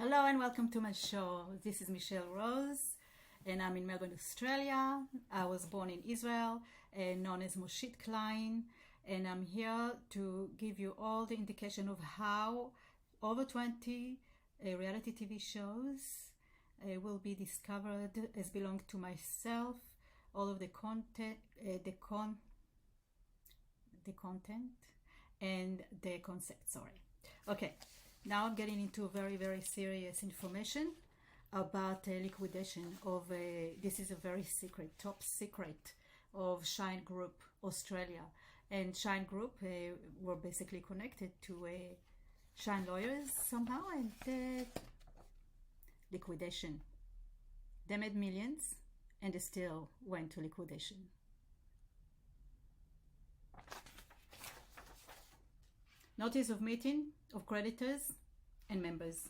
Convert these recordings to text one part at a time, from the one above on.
Hello and welcome to my show. This is Michelle Rose and I'm in Melbourne, Australia. I was born in Israel, known as Moshit Klein, and I'm here to give you all the indication of how over 20 reality TV shows will be discovered as belong to myself. All of the content, the content and the concept. Sorry. Okay. Now I'm getting into very, very serious information about liquidation of this is a very secret, top secret of Shine Group Australia. And Shine Group were basically connected to Shine lawyers somehow, and liquidation. They made millions and they still went to liquidation. Notice of meeting of creditors and members.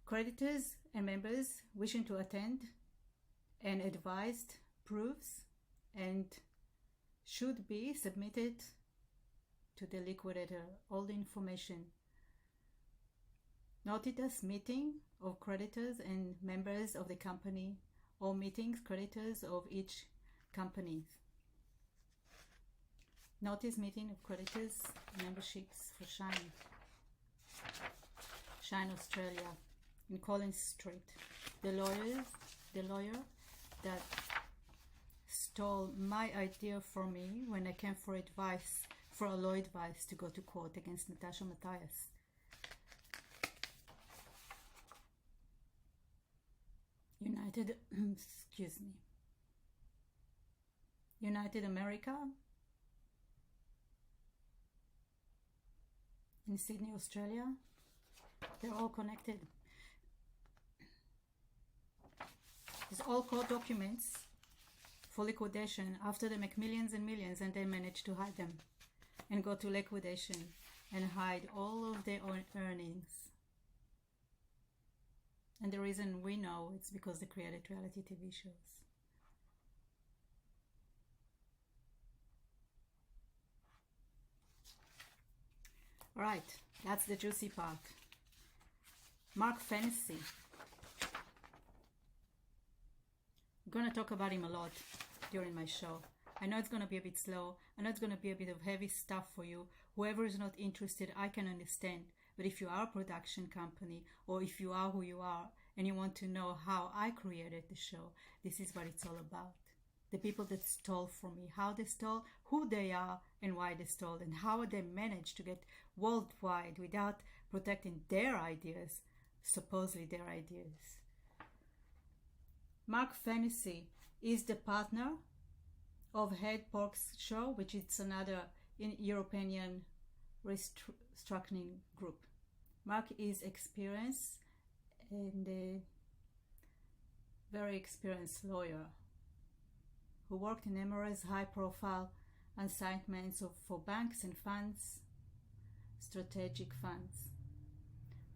Creditors and members wishing to attend and advised proofs and should be submitted to the liquidator. All the information. Notice meeting of creditors and members of the company, or meetings creditors of each company. Notice meeting of creditors memberships for Shine Australia in Collins Street. The lawyer that stole my idea from me when I came for advice, for a law advice to go to court against Natasha Matthias. United America in Sydney, Australia. They're all connected. There's all court documents for liquidation after they make millions and millions, and they manage to hide them and go to liquidation and hide all of their own earnings. And the reason we know it's because they created reality TV shows. Right, that's the juicy part. Mark Fennessy. I'm going to talk about him a lot during my show. I know it's going to be a bit slow. I know it's going to be a bit of heavy stuff for you. Whoever is not interested, I can understand. But if you are a production company, or if you are who you are, and you want to know how I created the show, this is what it's all about. The people that stole from me, how they stole, who they are, and why they stole, and how they managed to get worldwide without protecting their ideas, supposedly their ideas. Mark Fennessy is the partner of Head Pork's show, which is another European restructuring group. Mark is experienced and a very experienced lawyer who worked in numerous high-profile assignments for banks and funds, strategic funds.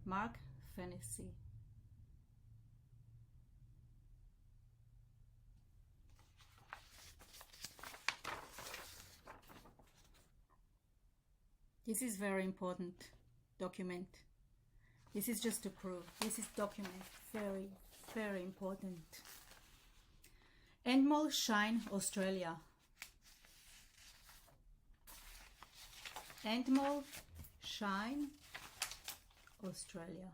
Mark Fennessy. This is very important document. This is just to prove. This is document very, very important. Endemol Shine Australia. Endemol Shine Australia.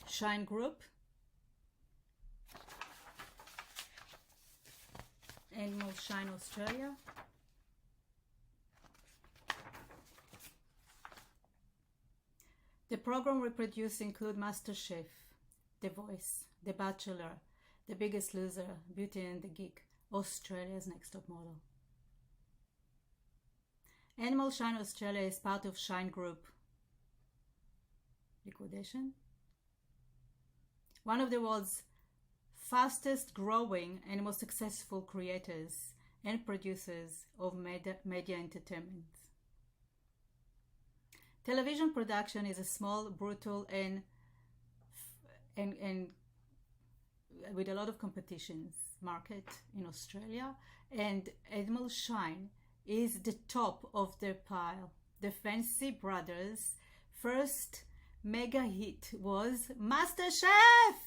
Shine Group. Endemol Shine Australia. The program we produce include MasterChef, The Voice, The Bachelor, The Biggest Loser, Beauty and the Geek, Australia's Next Top Model. Endemol Shine Australia is part of Shine Group. Liquidation. One of the world's fastest growing and most successful creators and producers of media entertainment. Television production is a small, brutal, and with a lot of competitions market in Australia, and Endemol Shine is the top of their pile, the Fancy Brothers' first mega hit was MasterChef.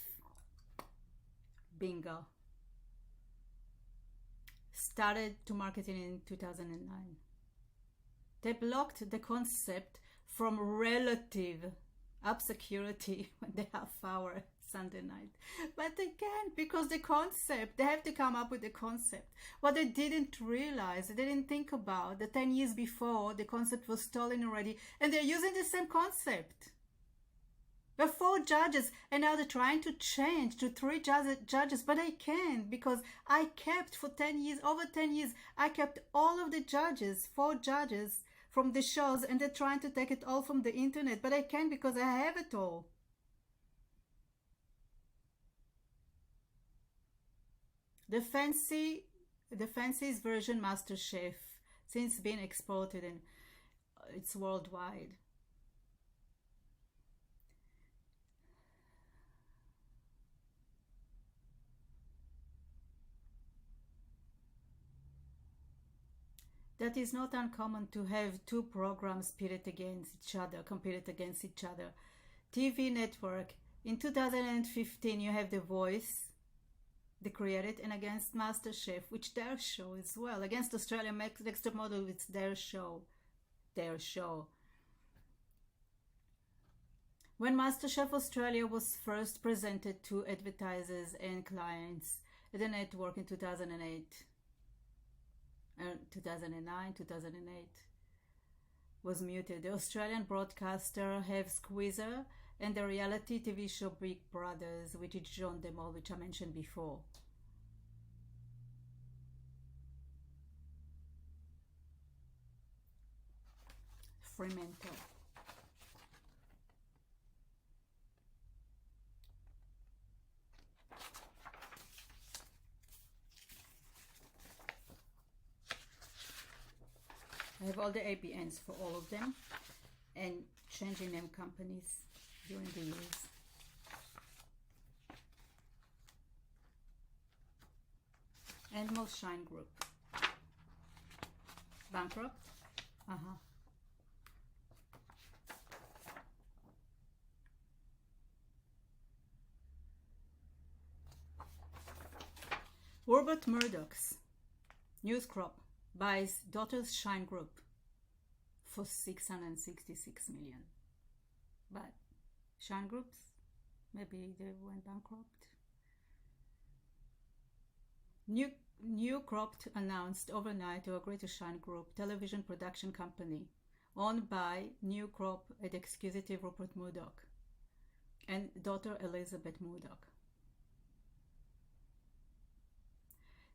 Bingo. Started to market it in 2009. They blocked the concept from relative obscurity when they have our Sunday night. But they can't, because the concept, they have to come up with the concept. What they didn't realize, they didn't think about, that 10 years before, the concept was stolen already, and they're using the same concept. There were 4 judges, and now they're trying to change to 3 judges, but I can't, because I kept for 10 years, over 10 years, I kept all of the judges, 4 judges from the shows, and they're trying to take it all from the internet, but I can't because I have it all. The Fancy's version MasterChef, since being exported, and it's worldwide. That is not uncommon to have 2 programs competed against each other. TV network. In 2015, you have The Voice, they created, and against MasterChef, which their show as well. Against Australia Next Top Model, it's their show. When MasterChef Australia was first presented to advertisers and clients at the network in 2008, 2009, 2008, was muted. The Australian broadcaster have Squeezer and the reality TV show Big Brothers, which is John DeMol, which I mentioned before. Fremantle. I have all the ABNs for all of them and changing name companies during the years. Animal Shine Group. Bankrupt? Rupert Murdoch's News Corp buys Daughter's Shine Group for $666 million. But Shine Groups, maybe they went bankrupt. New Crop announced overnight to agree to Shine Group, television production company, owned by New Crop and executive Rupert Murdoch and daughter Elizabeth Murdoch.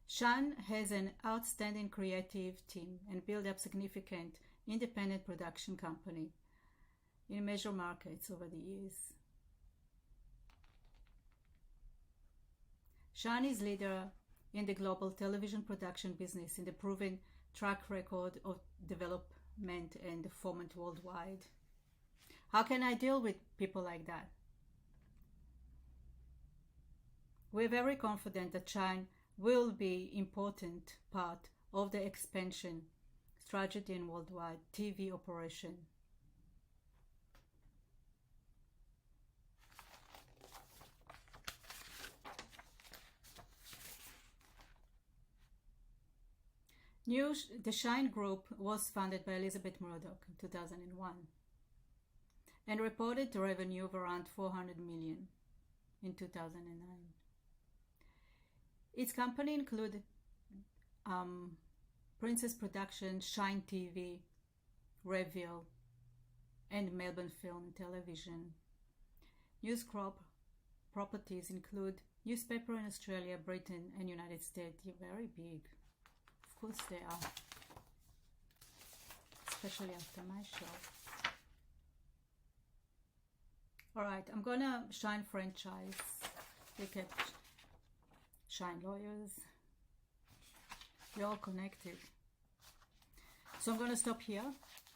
Shine has an outstanding creative team and built up significant independent production company in major markets over the years. Shine is leader in the global television production business in the proven track record of development and format worldwide. How can I deal with people like that? We're very confident that Shine will be important part of the expansion strategy and worldwide TV operation. The Shine Group was founded by Elizabeth Murdoch in 2001 and reported revenue of around $400 million in 2009. Its company include Princess Productions, Shine TV, Reveal, and Melbourne Film and Television. News Corp properties include newspaper in Australia, Britain, and United States. They're very big. Of course they are. Especially after my show. Alright, I'm gonna Shine franchise. Look at Shine Lawyers. They're all connected. So I'm going to stop here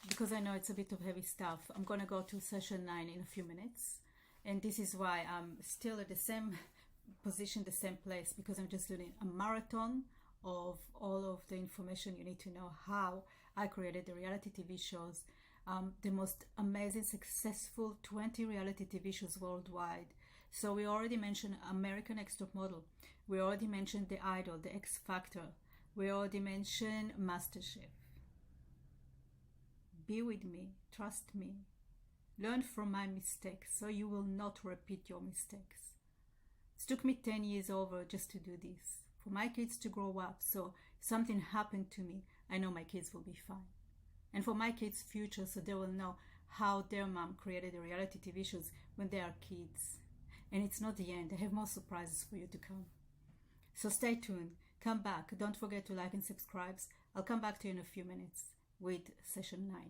because I know it's a bit of heavy stuff. I'm going to go to session 9 in a few minutes. And this is why I'm still at the same position, the same place, because I'm just doing a marathon of all of the information you need to know how I created the reality TV shows, the most amazing, successful 20 reality TV shows worldwide. So we already mentioned American Next Top Model. We already mentioned The Idol, The X Factor. We already mentioned MasterChef. Be with me, trust me. Learn from my mistakes so you will not repeat your mistakes. It took me 10 years over just to do this. For my kids to grow up, so if something happened to me, I know my kids will be fine. And for my kids' future, so they will know how their mom created the reality TV shows when they are kids. And it's not the end. I have more surprises for you to come. So stay tuned. Come back. Don't forget to like and subscribe. I'll come back to you in a few minutes with session 9.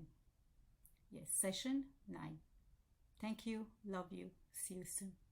Yes, session 9. Thank you. Love you. See you soon.